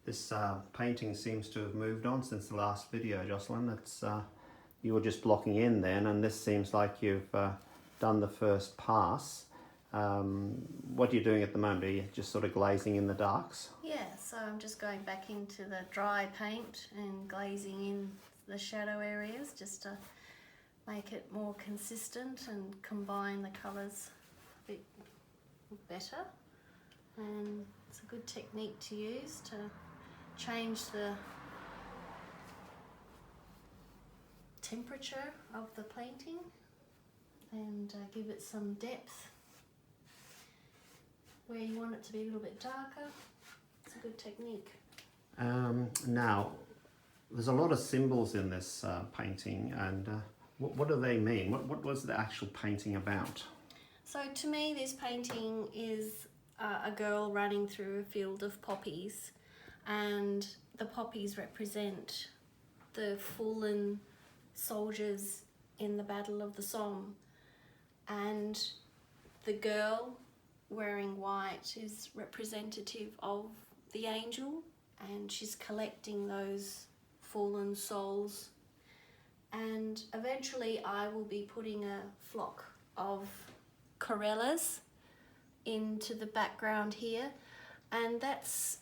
This painting seems to have moved on since the last video, Josslyn. It's you were just blocking in then, and this seems like you've done the first pass. What are you doing at the moment? Are you just sort of glazing in the darks? Yeah, so I'm just going back into the dry paint and glazing in the shadow areas just to make it more consistent and combine the colours a bit better. And it's a good technique to use to change the temperature of the painting and give it some depth where you want it to be a little bit darker. It's a good technique. Now, there's a lot of symbols in this painting, and what do they mean? What was the actual painting about? So to me, this painting is a girl running through a field of poppies, and the poppies represent the fallen soldiers in the Battle of the Somme, and the girl wearing white is representative of the angel, and she's collecting those fallen souls. And eventually I will be putting a flock of corellas into the background here, and that's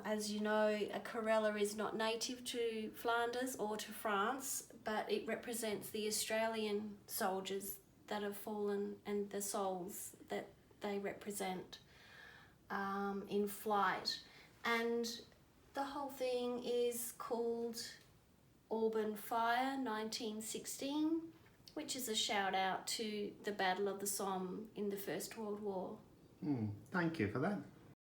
as you know, a corella is not native to Flanders or to France, but it represents the Australian soldiers that have fallen and the souls that they represent in flight. And the whole thing is called Auburn Fire 1916, which is a shout out to the Battle of the Somme in the First World War. Thank you for that.